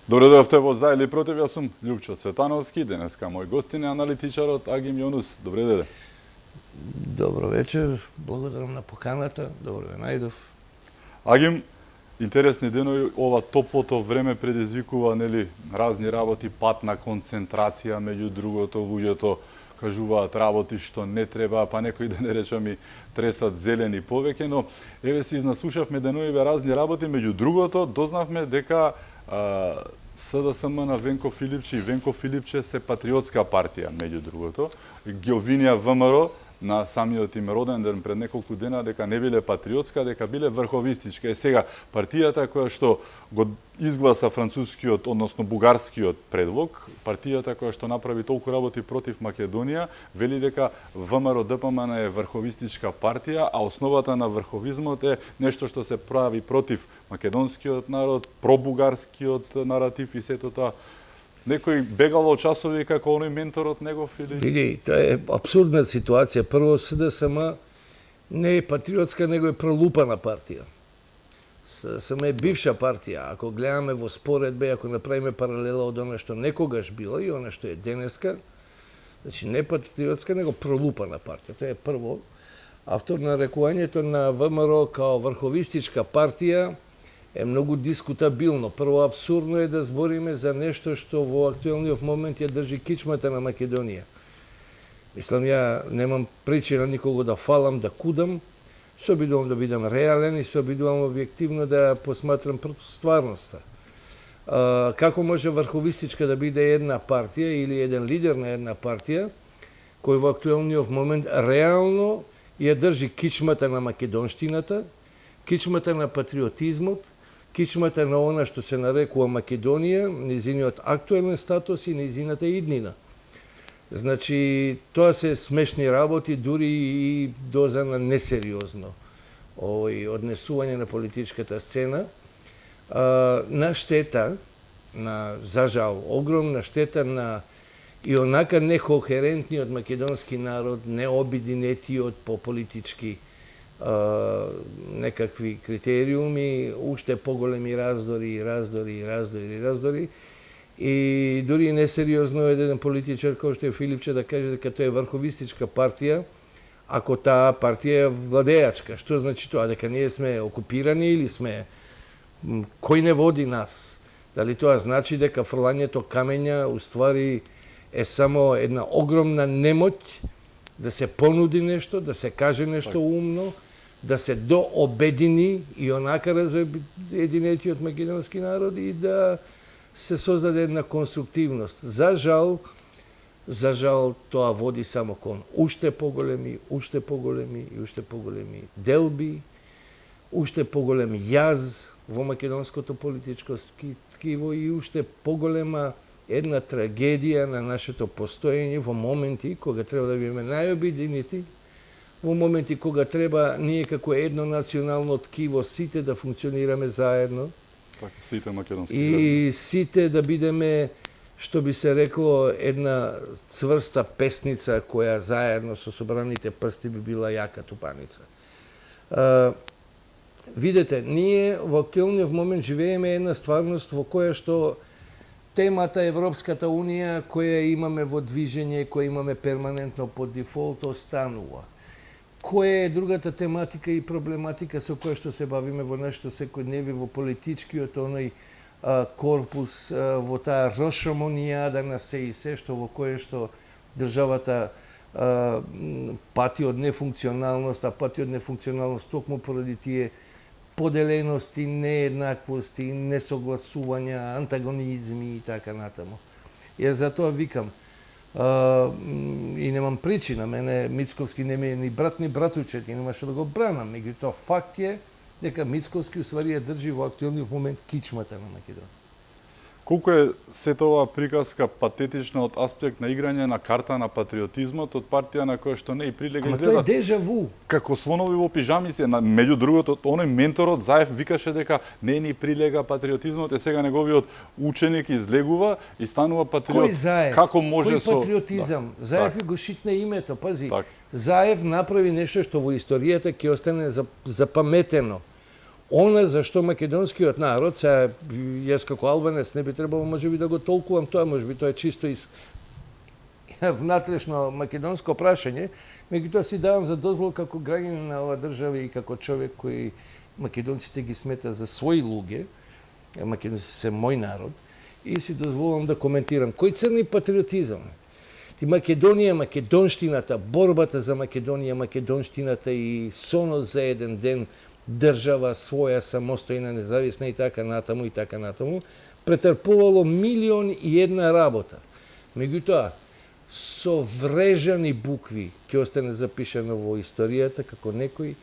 Добре дојавте во За или против, јас сум Љупчо Цветановски, денеска мој гостин е аналитичарот Агим Јонус. Добре дојде. Добро вечер, благодарам на поканата, добро ве најдов. Агим, интересни денови, ова топлото време предизвикува разни работи, пат на концентрација, меѓу другото, луѓето кажуваат работи што не треба, па некои да не речам и тресат зелени повеќе, но еве си изнаслушавме деновиве разни работи, меѓу другото дознавме дека СДСМ на Венко Филипче и Венко Филипче се патриотска партија, меѓу другото. Ги обвинија ВМРО на самиот им роден ден пред неколку дена дека не биле патриотска, дека биле врховистичка. Сега партијата која што го изгласа францускиот, односно бугарскиот предлог, партијата која што направи толку работи против Македонија, вели дека ВМРО ДПМН е врховистичка партија, а основата на врховизмот е нешто што се прави против македонскиот народ, пробугарскиот наратив и сето тоа. Некој бегал во часови како оној менторот негов или? Види, тоа е абсурдна ситуација. Прво, СДСМ не е патриотска, него е пролупана партија. СДСМ е бивша партија. Ако гледаме во споредбе, ако направиме паралела од она што некогаш било и она што е денеска, значи не патриотска, него пролупана партија. Тоа е прво. А второ, нарекувањето на ВМРО као врховистичка партија е многу дискутабилно. Прво, абсурдно е да збориме за нешто што во актуелниот момент ја држи кичмата на Македонија. Мислам, ја немам причина никого да фалам, да кудам, се обидувам да бидам реален и се обидувам објективно да посматрам стварноста. Како може врховистичка да биде една партија или еден лидер на една партија, кој во актуелниот момент реално ја држи кичмата на македонштината, кичмата на патриотизмот, кичмата на она што се нарекува Македонија, низиниот актуелен статус и низината иднина. Значи, тоа се смешни работи, дури и доза на несериозно однесување на политичката сцена, на штета, за жал, огромна штета на и онака некохерентниот македонски народ, необединетиот по политички некакви критериуми, уште поголеми раздори. И дури несериозно е еден политичар кој што е Филипче да каже дека тоа е врховистичка партија, ако таа партија е владеачка. Што значи тоа? Дека ние сме окупирани или сме... Кој не води нас? Дали тоа значи дека фрлањето камења уствари е само една огромна немоќ да се понуди нешто, да се каже нешто умно, да се дообедини и онака разединетиот македонски народ и да се создаде една конструктивност. За жал тоа води само кон уште поголеми делби, уште поголем јаз во македонското политичко ткиво и уште поголема една трагедија на нашето постоење во моменти кога треба да бидеме најобединети, во моменти кога треба ние како едно национално ткиво сите да функционираме заедно. Така, сите македонски и сите да бидеме, што би се рекло, една цврста песница која заедно со собраните прсти би била јака тупаница. Видете, ние во актуелниот момент живееме една стварност во која што темата Европската Унија, која имаме во движење, која имаме перманентно под дефолт, останува. Која е другата тематика и проблематика со која што се бавиме во нашето секојдневие, во политичкиот оној корпус, во таа рошомонијада на се и се, што во кое што државата пати од нефункционалност, а пати од нефункционалност токму поради тие поделености, нееднаквости, несогласувања, антагонизми и така натаму. Јас затоа викам, и немам причина, мене Мицковски не ми е ни брат, ни братучет, и немаше да го бранам. Меѓутоа, факт е дека Мицковски усвари ја држи во актуелниот момент кичмата на Македонија. Колку е сета оваа приказка патетична од аспект на играње на карта на патриотизмот од партија на која што не и прилега изгледа. Ама тоа е дежаву. Како слонови во пижами се, меѓу другото, оној менторот Заев викаше дека не ни прилега патриотизмот, е сега неговиот ученик излегува и станува патриот. Кој Заев? Како може Кој патриотизам? Да. Заев и го шитне името, пази. Так. Заев направи нешто што во историјата ќе остане запаметено. Она зашто македонскиот народ, сега јас како албанец не би требало можеби да го толкувам тоа, можеби тоа е чисто из внатрешно македонско прашање, меѓутоа си давам за дозвол како граѓанин на оваа држава и како човек кој македонците ги смета за своји луѓе, македонците се мој народ, и си дозволувам да коментирам кој црни патриотизам. И Македонија, македонштината, борбата за Македонија, македонштината и сонот за еден ден држава своја самостојна, независна и така натаму, претрпувало 1.000.001 работа. Меѓутоа, со врежани букви ќе остане запишано во историјата како некој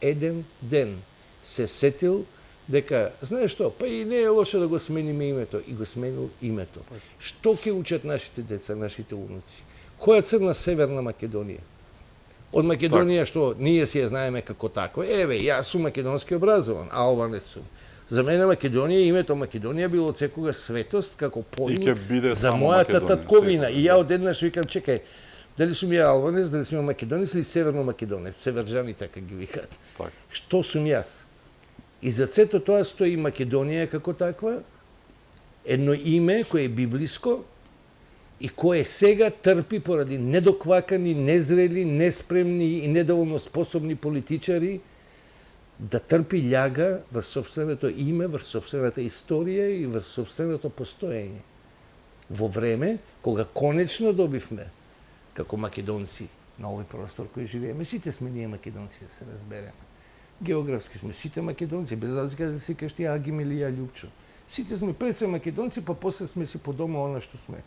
еден ден се сетил дека, знаеш што, па и не е лошо да го смениме името. И го сменил името. Што ќе учат нашите деца, нашите унуци? Која црна Северна Македонија? Од Македонија што ние си ја знаеме како таква. Еве, јас сум македонски образован, албанец сум. За мене Македонија, името Македонија било секогаш светост како поим за мојата татковина. И ја одеднаш викам, чекај, дали сум ја албанец, дали сум ја македонец или северно македонец, северџани така ги викаат. Што сум јас? И за сето тоа стои Македонија како таква, едно име кое е библиско и кое сега трпи поради недоквакани, незрели, неспремни и недоволно способни политичари да трпи љага во собственото име, во собствената историја и во собственото постоење. Во време кога конечно добивме како македонци на овој простор кој живееме, сите сме ние македонци, да се разбереме. Географски сме сите македонци, без разлика да се кажеш ти Агим или ја Љупчо. Сите сме пред се македонци, па после сме си по дома она што сме.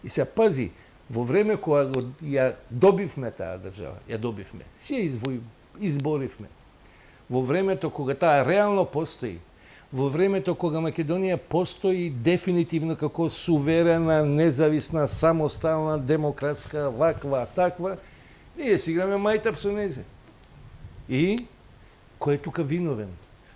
И се пази, во време кога ја добивме таа држава, ја добивме, си ја изборивме. Во времето кога таа реално постои, во времето кога Македонија постои дефинитивно како суверена, независна, самостална, демократска, ваква, таква, ние си играме мајтап со незе. И кој е тука виновен?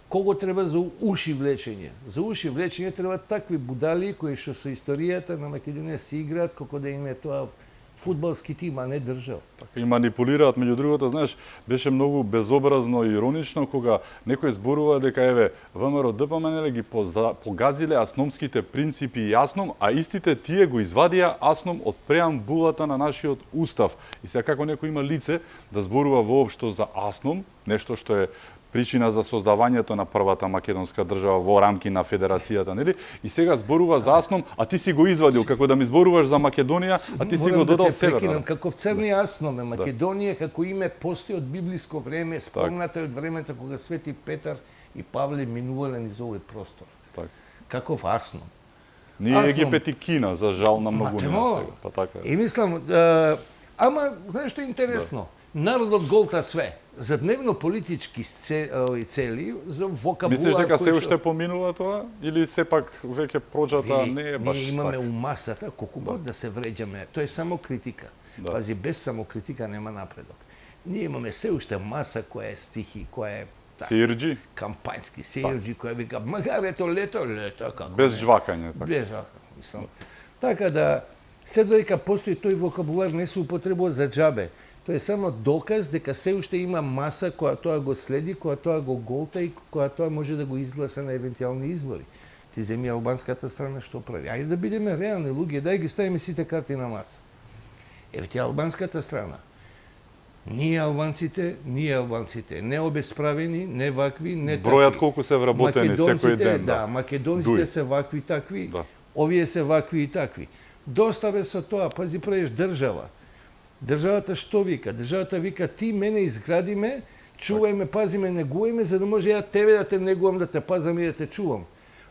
Кого треба за уши влечење? За уши влечење треба такви будали кои што со историјата на Македонија се играат како да им е тоа фудбалски тим, а не држава. Така и манипулираат, меѓу другото, знаеш, беше многу безобразно и иронично кога некој зборува дека еве ВМРО ДПМН ги погазиле асномските принципи и асном, а истите тие го извадија асном од преамбулата на нашиот устав. И сега како некој има лице да зборува воопшто за асном, нешто што е причина за создавањето на првата македонска држава во рамки на федерацијата, нели? И сега зборува за асном, а ти си го извадил како да ми зборуваш за Македонија, а ти си го додал северна. Како црни асном е Македонија како име постои од библиско време, спомната е од времето кога Свети Петар и Павле минувале низ овој простор. Каков асном? Ние Египет и Кина, за жал на многу сега. Па така. И мислам, ама знаеш што е интересно? Народот голта све. За дневно политички цели, за вокабулар... Мислиш дека се уште поминува тоа? Или сепак веќе проđата не е баш така? Ние имаме умасата, колку год да се вреđаме. Тоа е само критика. Пази, без само критика нема напредок. Ние имаме се уште маса која е стихи, која е сеирџи, кампањски сеирџи, која вика магар ето лето, како без жвакање. Без жвакање, мислам. Така да, се додека постои тој вокабулар не се употребува за џабе. Тоа е само доказ дека се уште има маса која тоа го следи, која тоа го голта и која тоа може да го изгласа на евентуални избори. Ти земи албанската страна што прави. Ајде да бидеме реални луѓе, дај ги ставиме сите карти на маса. Еве ти албанската страна. Ние албанците, не обесправени, не вакви, не такви. Бројат колку се вработени секој ден. Да, македонците се вакви такви, овие се вакви и такви. Доста бе со тоа, пази правиш држава. Државата што вика? Државата вика ти мене изградиме, чувајме, пазиме, негувајме, за да може ја тебе да те негувам, да те пазам и да те чувам.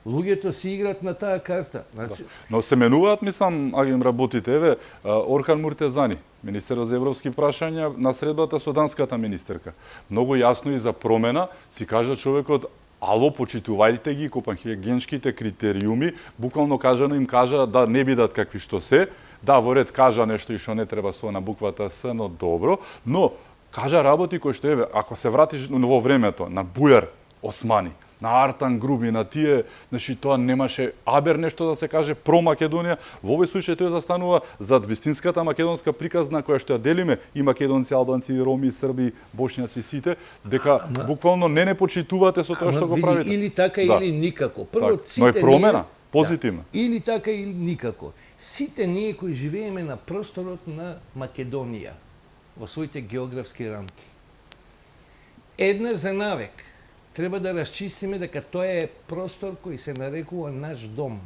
Луѓето си играат на таа карта. Значи... Но се менуваат, мислам, агим работите. Еве, Орхан Муртезани, министерот за европски прашања, на средбата со данската министерка. Многу јасно и за промена си кажа човекот, ало, почитувајте ги копенхагенските критериуми, буквално кажано им кажа да не бидат какви што се. Да, во ред кажа нешто и што не треба со на буквата С, но добро, но кажа работи кои што еве, ако се вратиш во времето на Бујар Османи, на Артан Груби, на тие, значи тоа немаше абер нешто да се каже про Македонија. Во овој случај тој застанува зад вистинската македонска приказна која што ја делиме и македонци, албанци, роми, срби, бошњаци сите, дека буквално не почитувате со тоа што го правите. Или така или никако. Прво сите но е промена, позитивна. Или така или никако. Сите ние кои живееме на просторот на Македонија во своите географски рамки. Еднаш за навек треба да расчистиме дека тоа е простор кој се нарекува наш дом.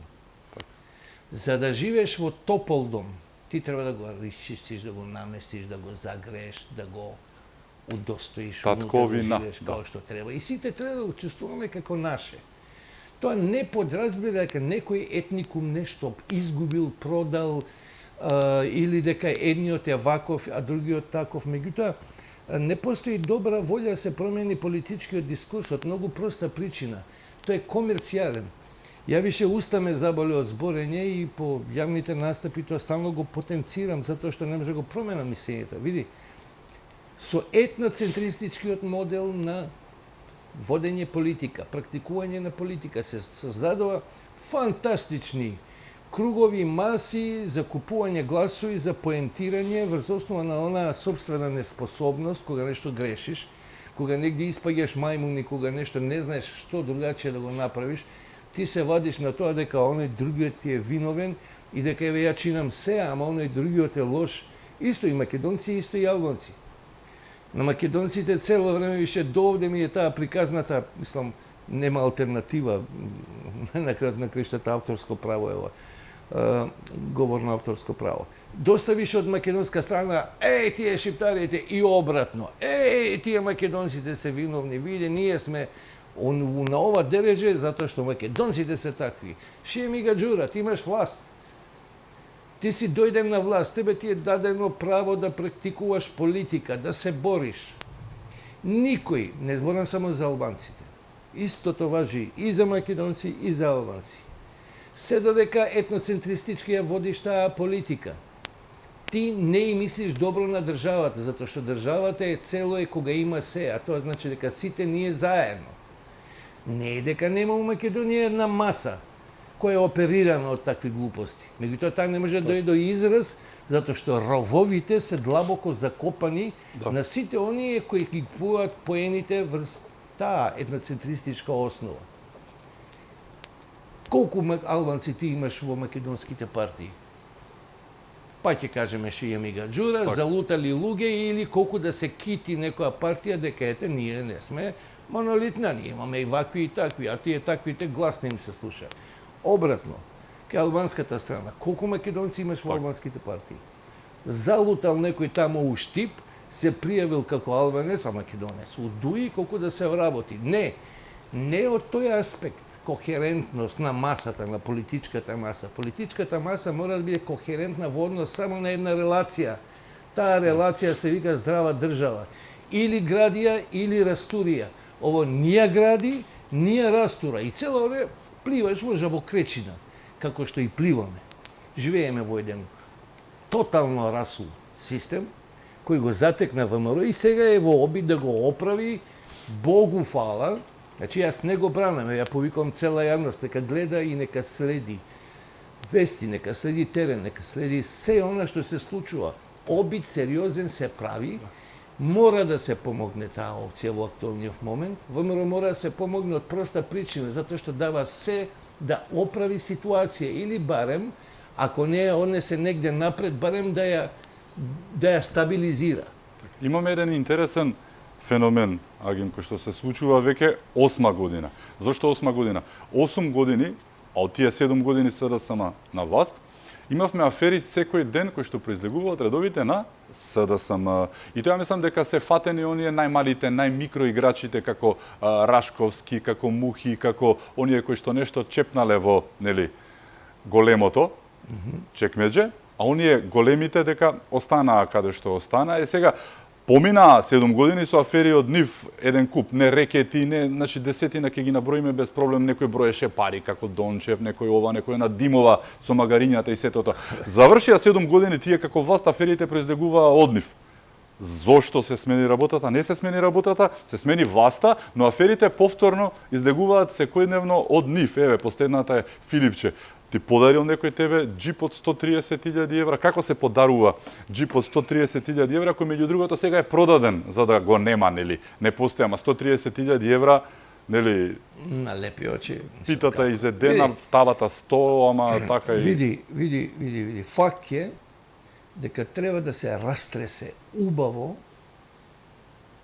За да живееш во топол дом, ти треба да го расчистиш, да го наместиш, да го загрееш, да го удостоиш, татковина, да живееш како што треба. И сите треба да го чувствуваме како наше. Тоа не подразбира дека некој етникум нешто изгубил, продал, или дека едниот е ваков, а другиот таков. Меѓутоа, не постои добра волја да се промени политичкиот дискурс од многу проста причина. Тој е комерцијален. Ја више уста ме заболи од зборење и по јавните настапи тоа стално го потенцирам затоа што не може да го променам мислењето. Види, со етноцентристичкиот модел на водење политика, практикување на политика се создадува фантастични кругови, маси за купување гласови, за поентирање врз основа на онаа собствена неспособност, кога нешто грешиш, кога негде испаѓаш мајмуни, кога нешто не знаеш што другачие да го направиш, ти се вадиш на тоа дека оној другиот ти е виновен и дека еве ја чинам се, ама оној другиот е лош. Исто и македонци, исто и албанци. На македонците цело време више довде ми е таа приказната, мислам, нема алтернатива, на крајот на краиштата авторско право е ова. Говорно авторско право. Доста више од македонска страна, тие шиптарите и обратно. Тие македонците се виновни, виде, ние сме на ова дереже затоа што македонците се такви. Шие ми га джура, ти имаш власт. Ти си дојден на власт, тебе ти е дадено право да практикуваш политика, да се бориш. Никој, не зборам само за албанците, истото важи и за македонци и за албанци. Се додека етноцентристички ја водиш таа политика, ти не и мислиш добро на државата, затоа што државата е цело е кога има се, а тоа значи дека сите ние заедно. Не е дека нема у Македонија една маса која е оперирана од такви глупости. Меѓутоа таа не може да дојде до израз, затоа што рововите се длабоко закопани на сите оние кои ги купуваат поените врз таа етноцентристичка основа. Колку албанци ти имаш во македонските партии? Па ќе кажеме Шија Мига Џура, залутали луѓе или колку да се кити некоја партија дека ете ние не сме монолитна, ние имаме и вакви и такви, а тие таквите гласно им се слуша. Обратно, кај албанската страна, колку македонци имаш во албанските партии? Залутал некој тамо у Штип, се пријавил како албанец, а македонец, удуи колку да се вработи. Не од тој аспект, кохерентност на масата, на политичката маса. Политичката маса мора да биде кохерентна во однос само на една релација. Таа релација се вика здрава држава. Или градија, или растурија. Ово ни ја гради, ни ја растура. И цело време пливаш во жабокречина, како што и пливаме. Живееме во еден тотално расул систем, кој го затекна ВМРО и сега е во обид да го оправи, Богу фала. Значи, јас не го бранам, ја повикам цела јавност, нека гледа и нека следи вести, нека следи терен, нека следи се она што се случува. Обид сериозен се прави, мора да се помогне таа опција во актуелниот момент. ВМРО мора да се помогне од проста причина, затоа што дава се да оправи ситуација или барем, ако не ја однесе негде напред, барем да ја стабилизира. Имаме еден интересен феномен, Агим, кој што се случува веќе 8 година. Зошто 8 година? 8 години, а од тие 7 години СДСМ на власт, имавме афери секој ден кои што произлегуваат редовите на СДСМ. И тоа мислам дека се фатени оние најмалите, најмикроиграчите како Рашковски, како Мухи, како оние кои што нешто чепнале во, нели, големото чекмедже, а оние големите дека останаа каде што останаа. И сега поминаа 7 години со афери од нив, еден куп, не рекети, не, значи десетина ќе ги наброиме без проблем, некој броеше пари како Дончев, некој ова, некој на Димова со магарињата и сето тоа. Завршија 7 години тие како власт, аферите произлегуваа од нив. Зошто се смени работата? Не се смени работата, се смени власта, но аферите повторно излегуваат секојдневно од нив. Еве, последната е Филипче. Ти подарил некој тебе джип од 130.000 евра. Како се подарува джип од 130.000 евра, кој меѓу другото сега е продаден за да го нема, нели? Не постои, ама 130.000 евра, нели? На лепи очи. Питата изедена, ставата 100, ама така и... Види. Факт е дека треба да се растресе убаво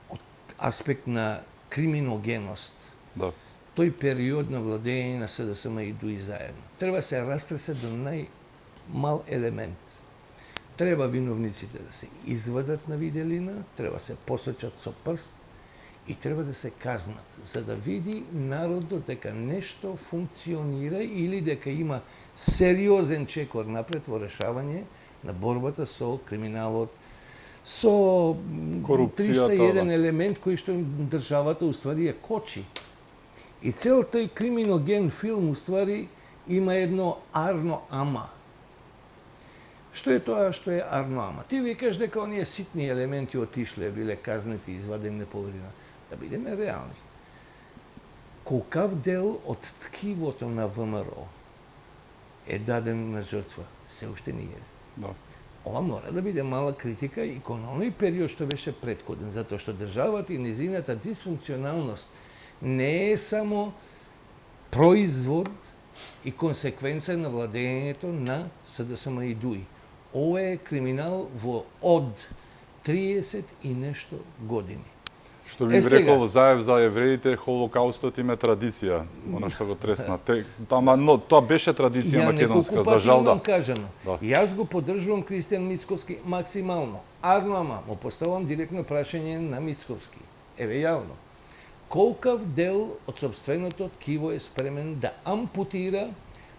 од аспект на криминогеност. Да. Тој период на владење на СДСМ и ДУИ заедно. Треба да се растресе до најмал елемент. Треба виновниците да се извадат на виделина, треба да се посочат со прст и треба да се казнат, за да види народот дека нешто функционира или дека има сериозен чекор напред во решавање на борбата со криминалот, со корупцијата, 301 елемент кој што државата уствари е кочи. И цел тој криминоген филм уствари има едно арно ама. Што е тоа што е арно ама? Ти викаш дека оние ситни елементи отишле, биле казнети, извадени повредина. Да бидеме реални. Колкав дел од ткивото на ВМРО е даден на жртва? Се уште не е. Да. Ова мора да биде мала критика и кон оној период што беше претходен, затоа што државата и незината дисфункционалност не е само производ и консеквенца на владењето на СДСМ и ДУИ. Ова е криминал во од 30 и нешто години. Што би рекол Заев за евреите, холокаустот им е традиција, она што го тресна. Но тоа беше традиција македонска, за жал да. Кажано. Да. Јас го поддржувам Кристијан Мицковски максимално. Ама му поставам директно прашање на Мицковски. Еве јавно. Колкав дел од собственото ткиво е спремен да ампутира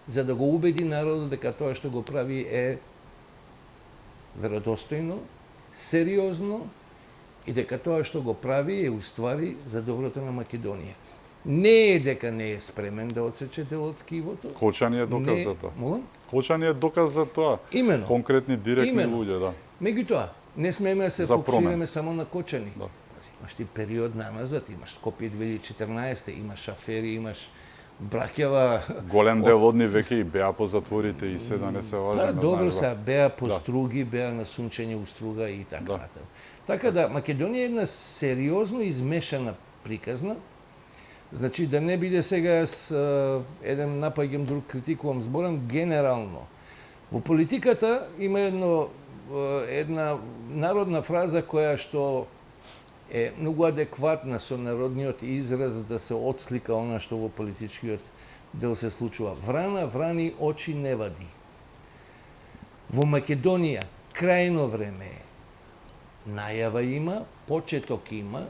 за да го убеди народот дека тоа што го прави е веродостојно, сериозно и дека тоа што го прави е уствари за доброто на Македонија. Не е дека не е спремен да отсече дел од ткивото. Кочани е доказ за тоа. Молам? Кочани е доказ за тоа. Имено. Конкретни, директни луѓе, да. Меѓутоа, не смееме да се фокусираме само на Кочани. Да. Имаш ти период назад, имаш Скопје 2014, имаш афери, имаш браќава... Голем дел од нив веќе и беа по затворите и се да не се лажеме. Да, добро се, беа по струги, беа на сунчење у струга и така натаму. Така да, Македонија е една сериозно измешана приказна. Значи, да не биде сега еден напаѓам, друг критикувам, зборам генерално. Во политиката има една народна фраза која што е многу адекватна со народниот израз да се отслика она што во политичкиот дел се случува. Врана врани очи не вади. Во Македонија крајно време е. Најава има, почеток има,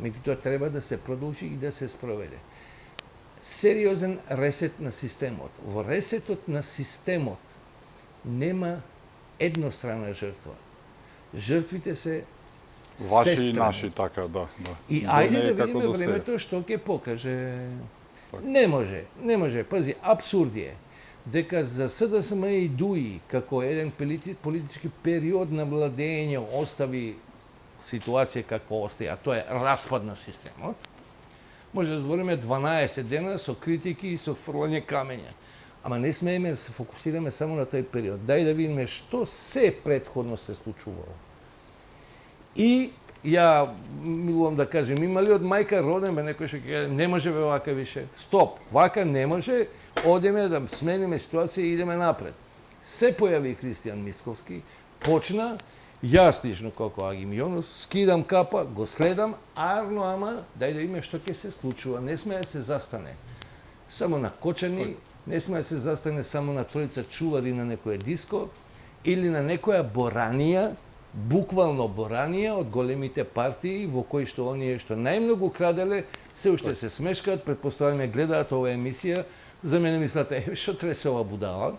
меѓутоа треба да се продолжи и да се спроведе. Сериозен ресет на системот. Во ресетот на системот нема еднострана жртва. Жртвите се ваши и наши, така, да. И ајде да видиме времето што ќе покаже. Не може. Пази, абсурд е дека за СДСМ и ДУИ, како еден политички период на владење, остави ситуација каква остаја, а тоа е распад на системот, може да збориме 12 дена со критики и со фрлање камења. Ама не смееме да се фокусираме само на тој период. Дај да видиме што се претходно се случувало. И ја милувам да кажем, има ли од мајка роден бе некој што ќе не може бе вака више. Стоп, вака не може, одеме да смениме ситуација и идеме напред. Се појави Кристијан Мицковски, почна, јас лично како Агим Јонус, скидам капа, го следам, арно ама, дај да видиме што ќе се случува. Не сме да се застане само на Кочани, не сме да се застане само на тројца чувари на некоја диско или на некоја боранија, буквално боранија од големите партии во кои што оние што најмногу краделе се уште се смешкаат, претпоставаме гледаат оваа емисија, за мене мислат што тресе ова будала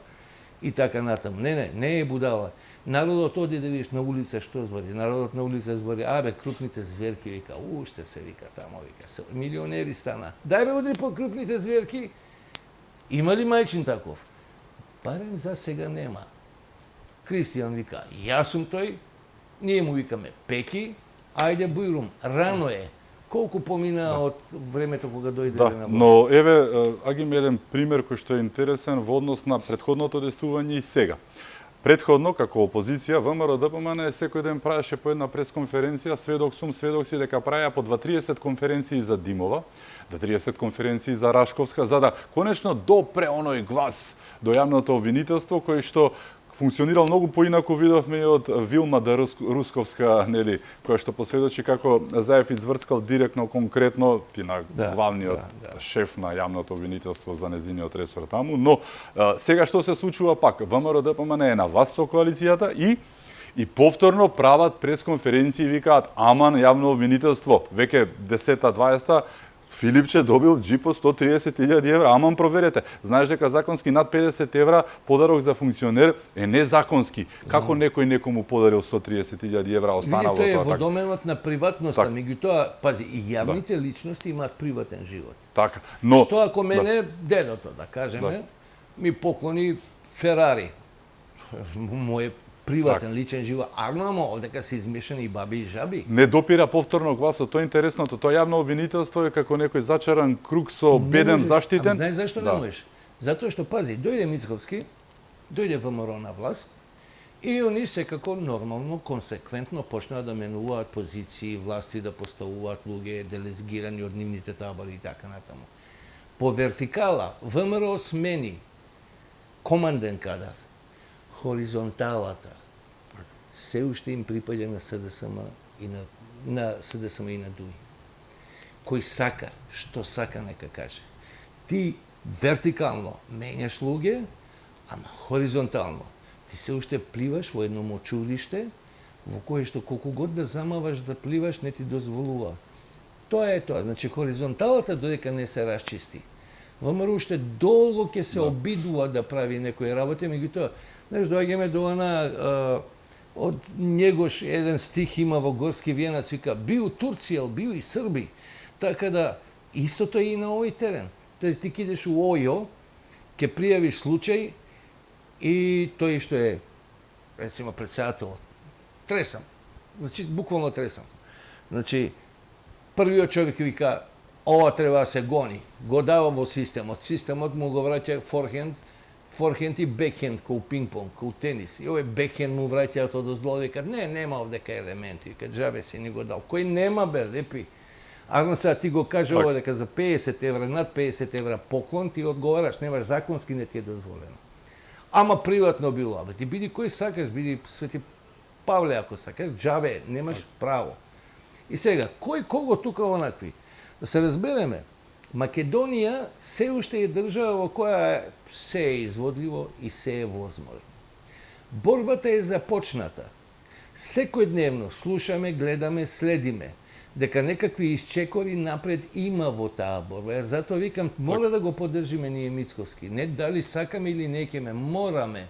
и така натаму. Не е будала. Народот оди да видиш на улица што збори. Народот на улица збори, крупните зверки, вика, уште се вика тамо, вика, милионери стана. Дај бе удри по крупните зверки. Има ли мајчин таков? Барем за сега нема. Кристијан вика, јас сум тој, Ние му викаме Пеки, ајде Бујрум, рано е. Колку помина од времето кога дојде на власт? Но еве, агим еден пример кој што е интересен во однос на претходното действување и сега. Претходно, како опозиција, ВМРО-ДПМН секој ден правеше по една пресконференција, сведок си дека праја по 2-30 конференции за Димова, 30 конференции за Рашковска, за да конечно допре оној глас до јавното обвинителство кој што функционирал многу поинаку, видовме и од Вилма Русковска, нели, која што посведочи како Заев изврскал директно, конкретно, на главниот шеф на јавното обвинителство за незиниот ресор таму, но сега што се случува пак? ВМРО-ДПМН е на власт со коалицијата и повторно прават пресконференции и викаат аман јавно обвинителство, веќе 10-20 Филипче добил джип од 130.000 евра, аман проверете. Знаеш дека законски над 50 евра подарок за функционер е незаконски. Како некој некому подарил 130.000 евра, останало тоа? Видите, тоа е во доменот на приватноста, меѓутоа, пази, и јавните личности имаат приватен живот. Така, но Што ако мене дедото, да кажеме, ми поклони Ферари, мој приватен личен живот, ама овдека се измешани и баби и жаби. Не допира повторно гласот, тоа е интересното, тоа јавно обвинителство е како некој зачаран круг со беден заштитен. Знаеш зашто не можеш? Затоа што, пази, дојде Мицковски, дојде ВМРО на власт, и они секако нормално, консеквентно почнаа да менуваат позиции, власти да поставуваат луѓе, делегирани од нивните табори и така натаму. По вертикала, ВМРО смени команден кадар, хоризонталата се уште им припаѓа на СДСМ и на СДСМ и на ДУИ. Кој сака, што сака нека каже. Ти вертикално менјаш луѓе, ама хоризонтално ти се уште пливаш во едно мочуриште во кое што колку год да замаваш да пливаш не ти дозволува. Тоа е тоа, значи хоризонталата додека не се расчисти. ВМРО уште долго ќе се обидува да прави некои работи, меѓутоа, знаеш, доаѓаме до она од Негош еден стих има во Горски виенац, вика биу Турци, ал биу и Срби. Така да истото е и на овој терен. Ти кидеш у ОЈО, ќе пријавиш случај и тој што е рецимо претседателот тресам. Значи буквално тресам. Значи првиот човек вика ова треба да се гони. Го дава во системот. Системот му го враќа форхенд и бекхенд, кој пинг-понг, кој тенис. И овој бекхенд му враќаат одозло, викат, нема овдека елементи, викат, джабе си ни го дал. Кој нема, бе, лепи. Арно сега ти го каже ова дека за 50 евра, над 50 евра поклон, ти одговараш, немаш законски не ти е дозволено. Ама приватно било, абе, ти биди кој сакаш, биди Свети Павле ако сакаш, джабе, немаш право. И сега, кој кого тука онакви? Да се разбереме, Македонија се уште е држава во која се е изводливо и се е возможно. Борбата е започната. Секојдневно слушаме, гледаме, следиме дека некакви исчекори напред има во таа борба. Затоа викам, мора да го поддржиме ние Мицковски. Не дали сакаме или не ќеме, мораме.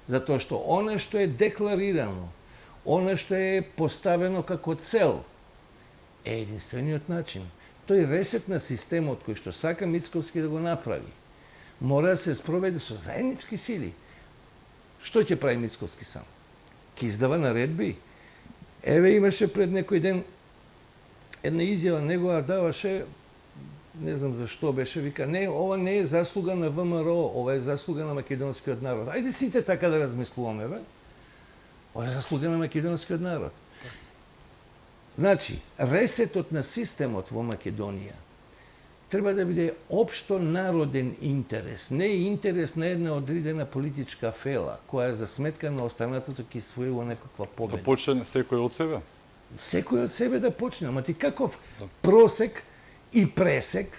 Затоа што она што е декларирано, она што е поставено како цел, е единствениот начин. Тој ресет на системот кој што сака Мицковски да го направи, мора да се спроведе со заеднички сили. Што ќе прави Мицковски сам? Ќе издава наредби? Еве имаше пред некој ден една изјава негова даваше, не знам зашто беше, вика, не, ова не е заслуга на ВМРО, ова е заслуга на македонскиот народ. Ајде сите така да размислуваме, бе. Ова е заслуга на македонскиот народ. Значи, ресетот на системот во Македонија треба да биде општо народен интерес, не интерес на една одредена политичка фела, која за сметка на останатото ќе својува некаква победа. Да почне секој од себе? Секој од себе да почне, ама ти каков просек и пресек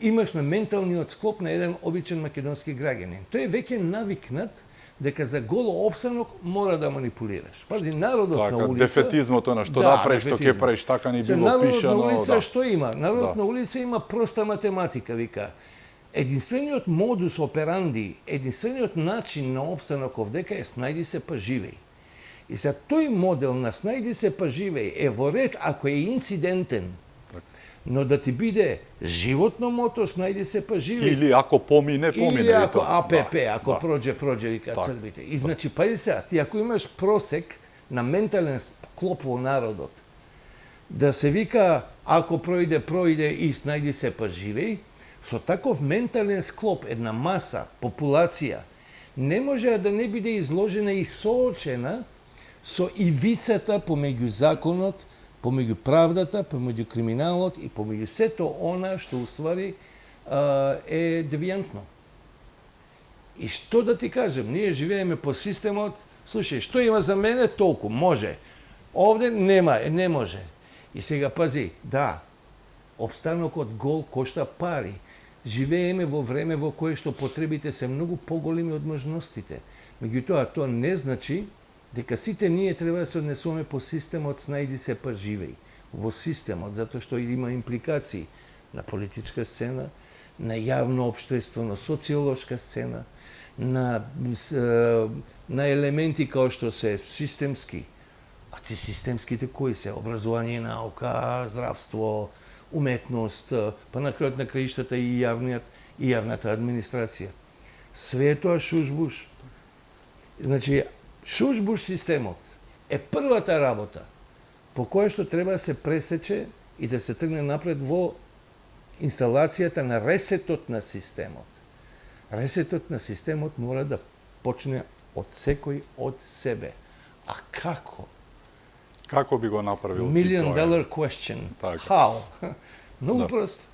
имаш на менталниот склоп на еден обичен македонски граѓанин. Тој е веќе навикнат дека за голо опстанок мора да манипулираш. Пази, народот така, на улица... Дефетизмот, она, што да правиш, што ќе правиш, така ни било народот пишано. Народот на улица да. што има? Народот на улица има проста математика, вика. Единствениот модус операнди, единствениот начин на опстанок овдека е снајди се па живеј. И за тој модел на снајди се па живеј е во ред ако е инцидентен. Но да ти биде животно мото, снајди се па живеј. Или ако помине, помине. Или ако АПП, ако проđe, вика црбите. И значи, пази сега, ти ако имаш просек на ментален склоп во народот, да се вика ако пројде, пројде и снајди се па живеј, со таков ментален склоп една маса, популација, не може да не биде изложена и соочена со ивицата помеѓу законот, помеѓу правдата, помеѓу криминалот и помеѓу сето она што уствари е девијантно. И што да ти кажем, ние живееме по системот, слушај, што има за мене, толку, може. Овде нема, не може. И сега пази, да, обстанокот гол кошта пари. Живееме во време во кое што потребите се многу поголеми од можностите. Меѓутоа, тоа не значи дека сите ние треба да се однесуваме по системот снајди се па живеј. Во системот, затоа што има импликации на политичка сцена, на јавно општествено, социолошка сцена, на елементи како што се системски. А ти системските кои се? Образование, наука, здравство, уметност, па на крајот на краиштата и јавната администрација. Све тоа шушбуш. Значи, шушбуш системот е првата работа по која што треба да се пресече и да се тргне напред во инсталацијата на ресетот на системот. Ресетот на системот мора да почне од секој од себе. А како? Како би го направил? $1 million question. Така. How? Многу просто.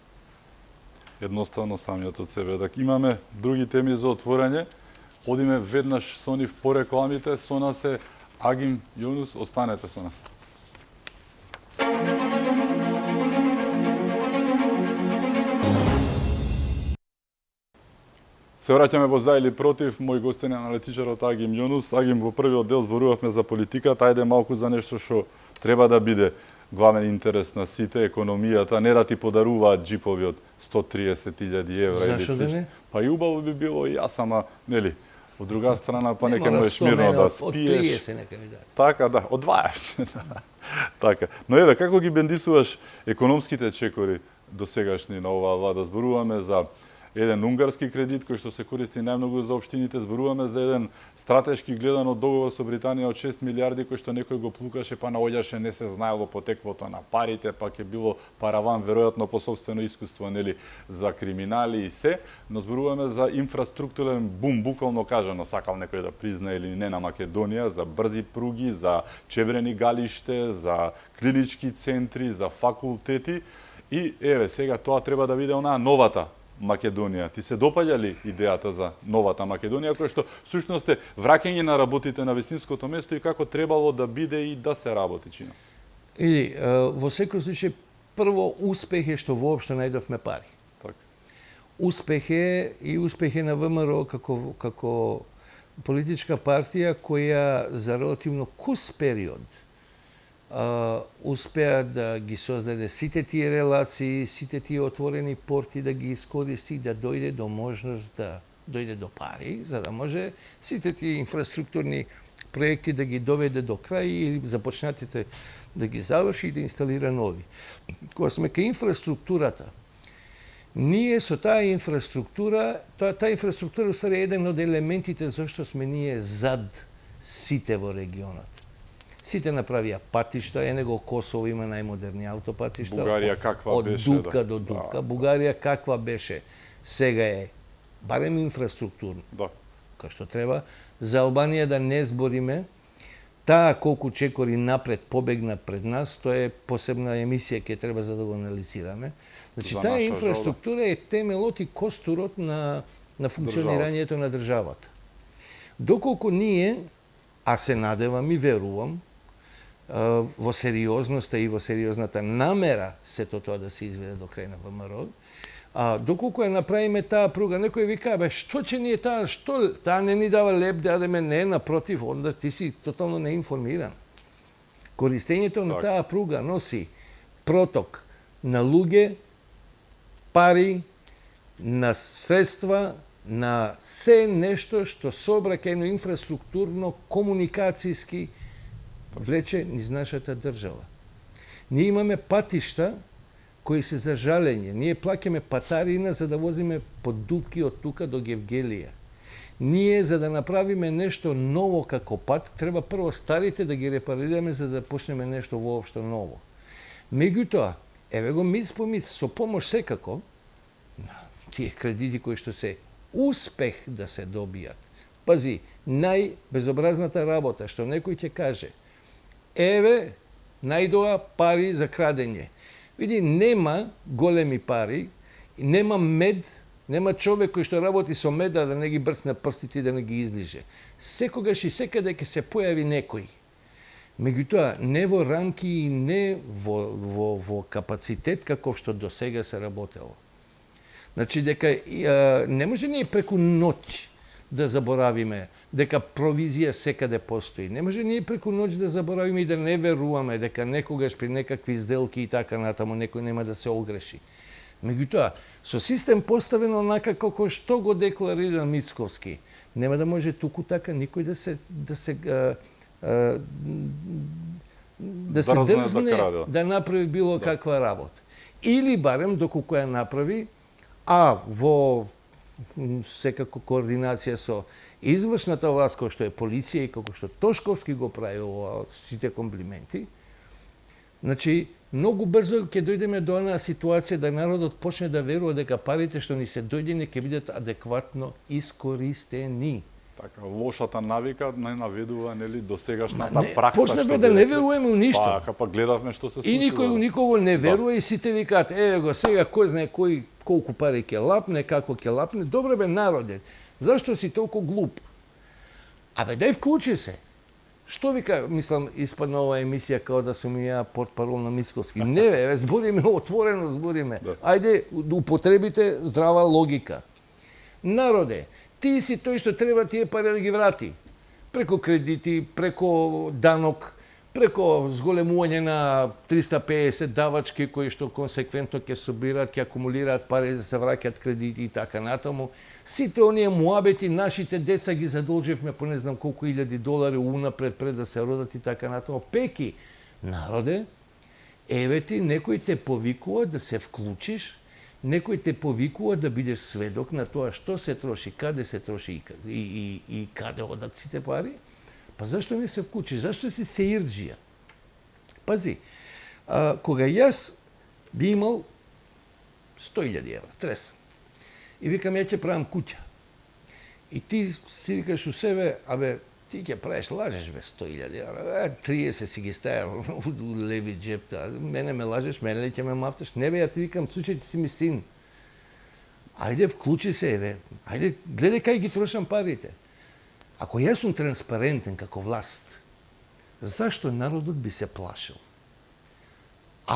Едноставно самиот од себе. Така имаме други теми за отворање. Одиме веднаш со нив по рекламите. Со нас е Агим Јунус. Останете со нас. Се враќаме во за или против. Мој гостин е аналитичарот Агим Јунус. Агим, во првиот дел зборувавме за политиката, ајде малку за нешто што треба да биде главен интерес на сите, економијата, не да ти подаруваат джипови од 130.000 евра. Зашо да не? Па и убаво би било и јас, ама, нели, од друга страна, па нека можеш мирно да спиеш. Од 30 нека ни дадат. Така, да, од 20. Така. Но еве, како ги бендисуваш економските чекори досегашни на оваа влада? Зборуваме за еден унгарски кредит кој што се користи најмногу за општините, зборуваме за еден стратешки гледано договор со Британија од 6 милиарди кој што некој го плукаше, па наоѓаше, не се знаело потеклото на парите, па ќе било параван веројатно по сопствено искуство, нели, за криминали и се, но зборуваме за инфраструктурен бум, буквално кажано, сакал некој да призна или не, на Македонија, за брзи пруги, за чебрени галиште, за клинички центри, за факултети и еве сега тоа треба да биде онаа новата Македонија. Ти се допаѓа ли идејата за новата Македонија, која што всушност е враќање на работите на вистинското место и како требало да биде и да се работи, Чино? Или, во секој случај, прво успех е што воопшто најдовме пари. Так. Успех е и успех е на ВМРО како политичка партија која за релативно кус период успеа да ги создаде сите тие релации, сите тие отворени порти да ги искористи, да дојде до можност да дојде до пари, за да може сите тие инфраструктурни проекти да ги доведе до крај или започнатите да ги заврши и да инсталира нови. Кога сме кај инфраструктурата, ние со таа инфраструктура е еден од елементите зашто сме ние зад сите во регионот. Сите направија патишта, него Косово има најмодерни аутопатишта. Бугарија каква беше? Од Дупка до Дупка. Бугарија каква беше? Сега е барем инфраструктурно. Да. Кај што треба. За Албанија да не збориме, таа колку чекори напред побегна пред нас, тоа е посебна емисија ќе треба за да го анализираме. Значи таа инфраструктура е темелот и костурот на функционирањето на државата. Доколку ние, а се надевам и верувам, во сериозноста и во сериозната намера сето тоа да се изведе до крај на ВМРО, доколку ја направиме таа пруга, некој вика, бе, што ќе ни е таа, што таа не ни дава леп да јадеме, не, напротив, онда ти си тотално неинформиран. Користењето на таа пруга носи проток на луѓе, пари, на средства, на се нешто што сообраќајно инфраструктурно, комуникацијски влече низ нашата држава. Ние имаме патишта кои се за жалење. Ние плаќаме патарина за да возиме по дупки од тука до Гевгелија. Ние, за да направиме нешто ново како пат, треба прво старите да ги репарираме за да почнеме нешто воопшто ново. Меѓутоа, еве го мис по мис, со помош секако, тие кредити кои што се успех да се добијат. Пази, најбезобразната работа што некој ќе каже, еве, најдоа пари за крадење. Види, нема големи пари, нема мед, нема човек кој што работи со меда да не ги брцне прстите и да не ги излиже. Секогаш и секаде ќе се појави некој. Меѓутоа, не во рамки и не во капацитет каков што до сега се работело. Значи, дека не може ние преку ноќ да заборавиме дека провизија секаде постои. Не може ние преку ноќ да заборавиме и да не веруваме дека некогаш при некакви сделки и така натаму некој нема да се огреши. Меѓутоа, со систем поставен онака како што го декларира Мицковски, нема да може туку така никој да се дрзне да направи било каква работа. Или барем доколку ја направи, а во секако координација со извршната власт, кој што е полиција и како што Тошковски го прави од сите комплименти, значи, многу брзо ќе дојдеме до онаа ситуација да народот почне да верува дека парите што ни се дојдени ќе бидат адекватно искористени. Така, лошата навика не наведува, нели, досегашната пракса. Почнеме да не веруваме у ништо. Па гледавме што се случува. И никој никого не верува и сите викаат, еве го сега кој знае кој колку пари ќе лапне, како ќе лапне. Добре бе народе, зашто си толку глуп? Абе дај вклучи се. Што вика, мислам, испадна ова емисија као да сум ја портпарол на Мицковски. Не бе, збориме отворено, збориме. Ајде, употребите здрава логика. Народе, ти си тој што треба тие пари да ги врати. Преко кредити, преко данок, преко зголемување на 350 давачки кои што консеквентно ќе собираат, ќе акумулираат пари за да се враќаат кредити и така натаму. Сите оние муабети, нашите деца ги задолживме по не знам колку илјади долари унапред пред да се родат и така натаму. Пеки, народе, еве ти некој те повикува да се вклучиш, некој те повикува да бидеш сведок на тоа што се троши, каде се троши и каде одат сите пари. Па зашто не се вклучи? Зашто си сеирџија? Пази, кога јас би имал 100.000 евра, трес, и викам, ја ќе правам куќа. И ти си викаш у себе, абе, ти ќе правиш, лажеш бе 100.000 евра, 30 си ги стајал у леви джеп, мене ме лажеш, мене ли ќе ме мафташ? Не бе, ја ти викам, случај ти си ми син. Ајде, вклучи се, еве, ајде, гледај кај ги трошам парите. Ако јас сум транспарентен како власт, зашто народот би се плашил?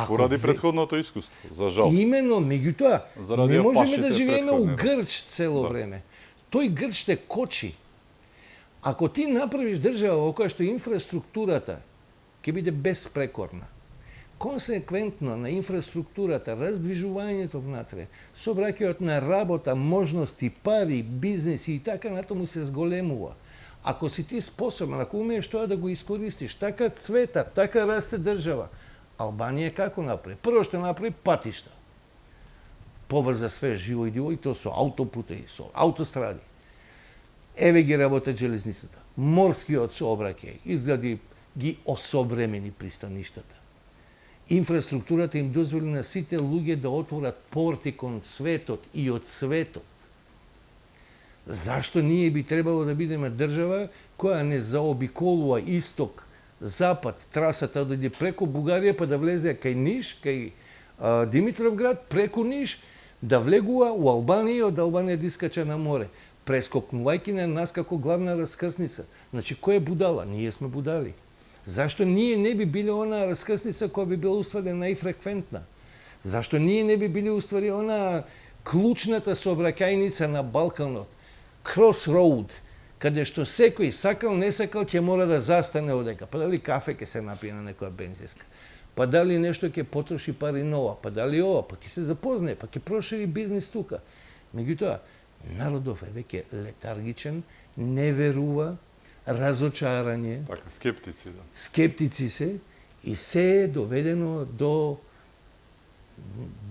Поради претходното искуство, за жал. Имено, меѓутоа, не можеме да живееме у грч цело време. Тој грч те кочи. Ако ти направиш држава во која што инфраструктурата ќе биде безпрекорна, консеквентно на инфраструктурата, раздвижувањето внатре, сообраќајот на работа, можности, пари, бизнеси и така натаму се зголемува. Ако си ти способен, ако умееш тоа да го искористиш, така цвета, така расте држава. Албанија како направи? Прво што направи патишта. Поврза све живо и диво и тоа со аутопутеи, со аутостради. Еве ги работат железницата. Морскиот сообраќај, изгради ги осовремени пристаништата. Инфраструктурата им дозволи на сите луѓе да отворат порти кон светот и од светот. Зашто ние би требало да бидеме држава која не заобиколува исток, запад, трасата да иде преку Бугарија па да влезе кај Ниш, кај Димитровград, преку Ниш, да влегува у Албанија и од Албанија да искача на море, прескокнувајќи на нас како главна раскрсница. Значи, кој е будала? Ние сме будали. Зашто ние не би биле она раскрсница која би била уствари најфреквентна? Зашто ние не би били уствари она клучната сообраќајница на Балканот, Crossroad, каде што секој сакал, не сакал, ќе мора да застане одека. Па дали кафе ќе се напие на некоја бензинска? Па дали нешто ќе потроши пари нова? Па дали ова? Па ќе се запознае, па ќе прошири бизнес тука. Меѓутоа, народов е веќе летаргичен, не верува, разочарање. Така, скептици, да. Скептици се и се е доведено до,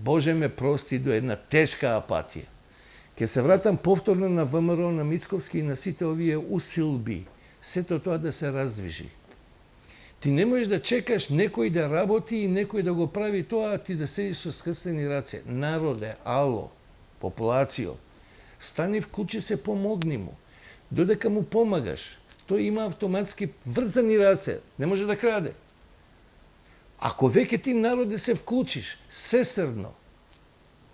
Боже ме прости, до една тешка апатија. Ке се вратам повторно на ВМРО, на Мицковски и на сите овие усилби. Сето тоа да се раздвижи. Ти не можеш да чекаш некој да работи и некој да го прави тоа, а ти да седиш со скрстени раце. Народе, ало, популацијо, стани вклучи се, помогни му. Додека му помагаш, тој има автоматски врзани раце, не може да краде. Ако веќе ти народе се вклучиш, сесрдно,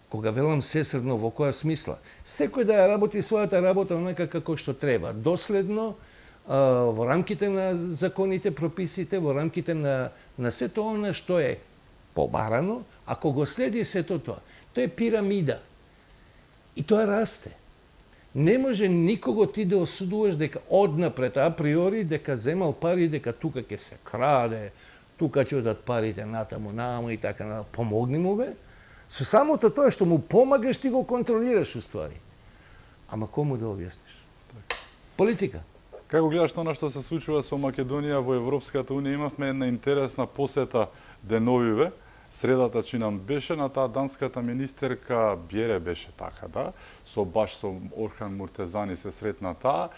кога велам сесрдно, во која смисла, секој да ја работи својата работа онака како што треба, доследно, во рамките на законите, прописите, во рамките на сето она што е побарано, ако го следи сето тоа, тоа е пирамида. И тоа расте. Не може никого ти да осудуваш дека однапред, априори, дека земал пари, дека тука ќе се краде, тука ќе одат парите натаму, нааму и така натаму. Помогни му, бе. Со самото тоа што му помагаш, ти го контролираш уствари. Ама кому да објасниш? Политика. Како гледаш тоа што се случува со Македонија во Европската Унија? Имавме една интересна посета деновиве. Средата чи нам беше на таа данската министерка Бјере беше така, да? Баш со Орхан Муртезани се сретна таа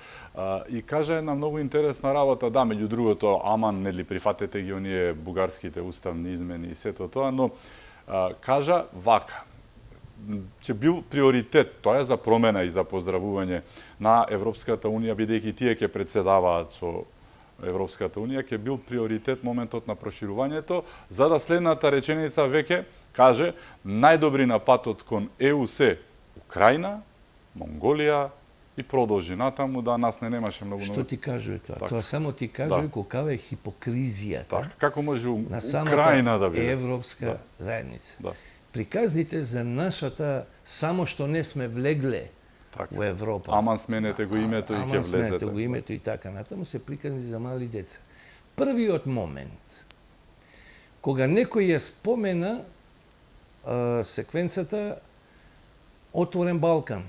и кажа една многу интересна работа, да, меѓу другото, аман, нели, прифатете ги оние бугарските уставни измени и сето тоа, но кажа вака, ќе бил приоритет, тоа е за промена и за поздравување на Европската Унија, бидејќи тие ќе председаваат со Европската Унија, ќе бил приоритет моментот на проширувањето, за да следната реченица веќе каже најдобри на патот кон ЕУ се Украина, Монголија и продолжи натаму, да нас не немаше многу. Што ти кажува тоа? Так. Тоа само ти кажува каква е хипокризијата. Так, како може на Украина да биде Европска заедница. Да. Приказните за нашата само што не сме влегле во Европа. Аман сменете го името и ќе влезете. Аман сменете го името и така натаму се приказни за мали деца. Првиот момент кога некој ја спомена секвенцата Отворен Балкан,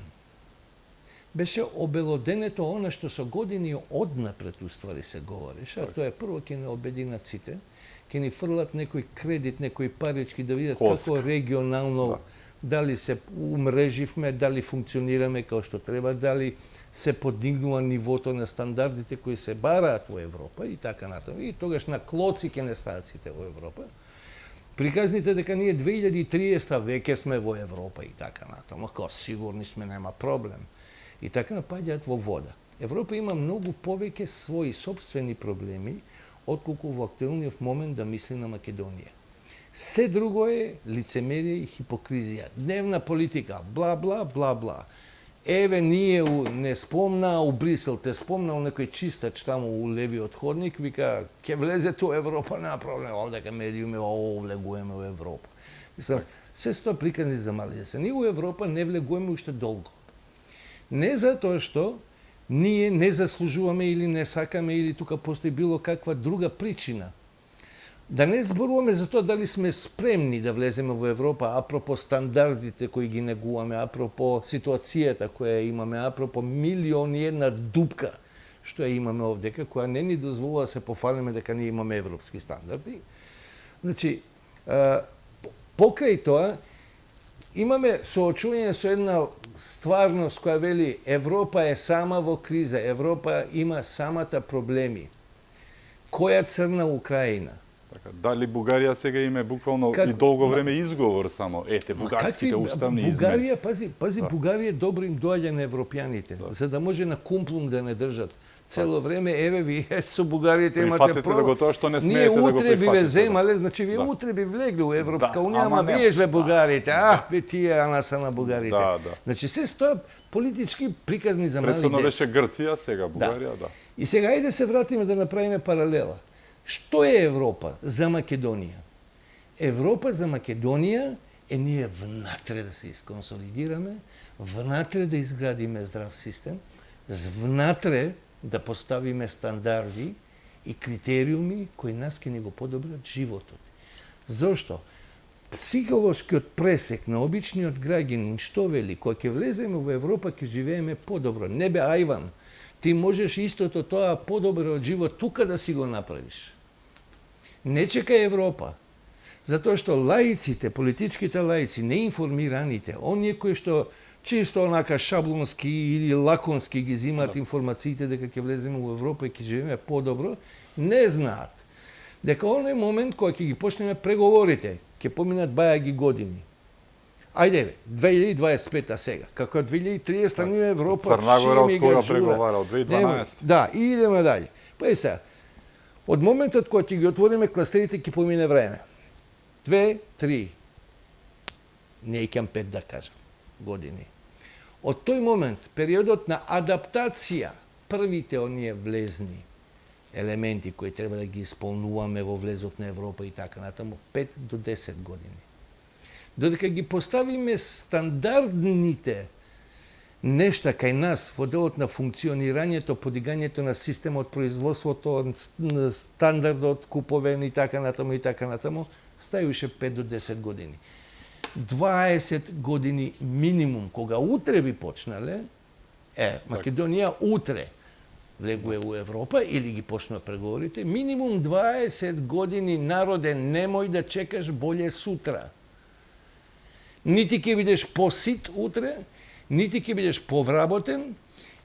беше обелоденето она што со години однапред уствари се говореше, а тоа е прво ќе не обединат сите, ќе ни фрлат некој кредит, некои парички да видат како регионално дали се умреживме, дали функционираме како што треба, дали се подигнува нивото на стандардите кои се бараат во Европа и така натаму. И тогаш на клоци ќе не стават сите во Европа. Приказните дека ние 2030 веќе сме во Европа и така натаму, како сигурни сме, нема проблем. И така напаѓаат во вода. Европа има многу повеќе своји собствени проблеми, отколку во актуелниот момент да мисли на Македонија. Се друго е лицемерие и хипокризија. Дневна политика, бла, бла, бла, бла. Еве, ние не спомна, у Брисел те спомнал некој чистач таму у левиот ходник, вика, ќе влезете у Европа, нема проблем, овдека медиуми, влегуваме у Европа. Мислам, се сто приказни за мали деца. Ние у Европа не влегуваме уште долго. Не затоа што ние не заслужуваме или не сакаме или тука постои било каква друга причина. Да не зборуваме за тоа дали сме спремни да влеземе во Европа, апропо стандардите кои ги негуваме, апропо ситуацијата која имаме, апропо милиони една дупка што ја имаме овдека, која не ни дозволува да се пофалиме дека ние имаме европски стандарди. Значи, покрај тоа, имаме соочување со една стварност која вели Европа е сама во криза, Европа има самата проблеми. Која црна Украина? Така, дали Бугарија сега име буквално и долго време изговор само, ете, бугарските уставни измени. Бугарија, пази, Бугарија добро им доаѓа на европјаните, за да може на кумплунг да не држат. Цело време, еве ви, со Бугаријата имате проблем. Да го тоа што не смеете ние да го утре би ве прифатите. земале, значи вие утре би влегли у Европска Унија, ама вие ле бугарите, бе тие анаса на бугарите. Значи се стоја политички приказни за мали деца. Претходно беше Грција, сега Бугарија, да. И сега ајде се вратиме да направиме паралела. Што е Европа за Македонија? Европа за Македонија е ние внатре да се исконсолидираме, внатре да изградиме здрав систем, внатре да поставиме стандарди и критериуми кои нас ќе ни го подобрат животот. Зошто? Психолошкиот пресек на обичниот граѓанин што вели, кога ќе влеземе во Европа ќе живееме подобро. Не бе ајван, ти можеш истото тоа подобро од живот тука да си го направиш. Не чекај Европа. Затоа што лаиците, политичките лаици, неинформираните, оние кои што чисто онака шаблонски или лаконски ги земат информациите дека ќе влеземе во Европа и ќе живееме подобро, не знаат дека оној момент кога ќе ги почнеме преговорите, ќе поминат бајаги години. Ајде, 2025 сега. Како 2030 ние Европа Црна Гора од кога преговара? Од 2012? Да, и идеме дали. Па и сега, од моментот кога ќе ги отвориме кластерите, ќе помине време. 2, 3, не икам 5 да кажам, години. Од тој момент, периодот на адаптација, првите оние влезни елементи кои треба да ги исполнуваме во влезот на Европа и така натаму, 5 до 10 години. Додека ги поставиме стандардните нешта кај нас во делот на функционирањето, подигањето на системот, производството, стандардот, куповен и така натаму, стајуше 5 до 10 години. 20 години минимум, кога утре би почнале, Македонија утре влегува во Европа или ги почнува преговорите, минимум 20 години народе, немој да чекаш боле сутра. Нити ќе бидеш посит утре, нити ќе бидеш повработен,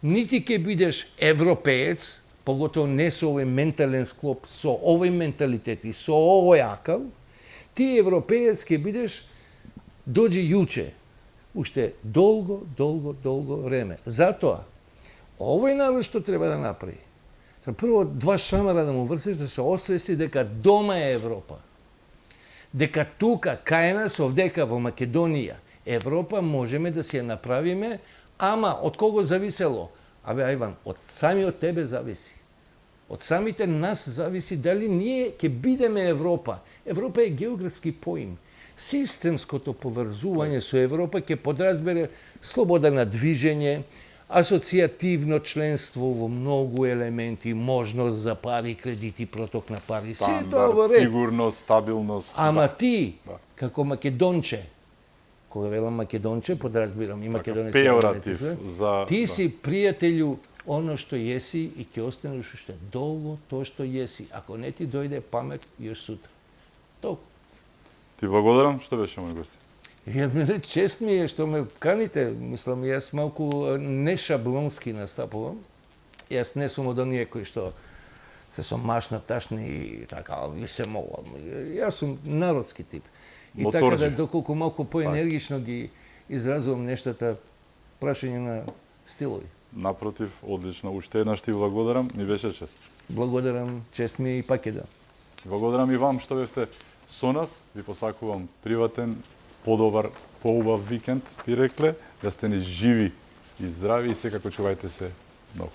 нити ќе бидеш европеец, поготово не со овој ментален склоп, со овој менталитет и со овој акал, ти европеец ќе бидеш дојде јуче, уште долго време. Затоа, овој народ што треба да направи, прво 2 шамара да му врсиш, да се освести дека дома е Европа. Дека тука, кај нас, овдека во Македонија, Европа можеме да си ја направиме, ама од кого зависело? Абе, Ајван, од самиот тебе зависи. Од самите нас зависи дали ние ќе бидеме Европа. Европа е географски поим. Системското поврзување со Европа ќе подразбере слобода на движење, асоцијативно членство во многу елементи, можност за пари, кредити, проток на пари. Стандард, сигурност, стабилност. Ама ти, како македонче, кога велам македонче, подразбирам и македонец. Пеоратив. Ти си пријателju оно што јеси и ќе останеш уште долго тоа што јеси. Ако не ти дојде памет, још сутра. Толку. Ти благодарам, што беше мој гост. Мене чест ми е што ме каните. Мислам, јас малку не шаблонски настапувам. Јас не сум од оние кои што се со машна, ташни и така, ви се молам. Јас сум народски тип. И Моторджи. така да доколку малку поенергично ги изразувам нештата, прашање на стилови. Напротив, одлично. Уште еднаш ти благодарам, ми беше чест. Благодарам, чест ми е и пак еден. Благодарам и вам што бевте со нас. Ви посакувам приватен, подобар, поубав викенд, ви рекле, да сте ни живи и здрави и секако чувајте се многу.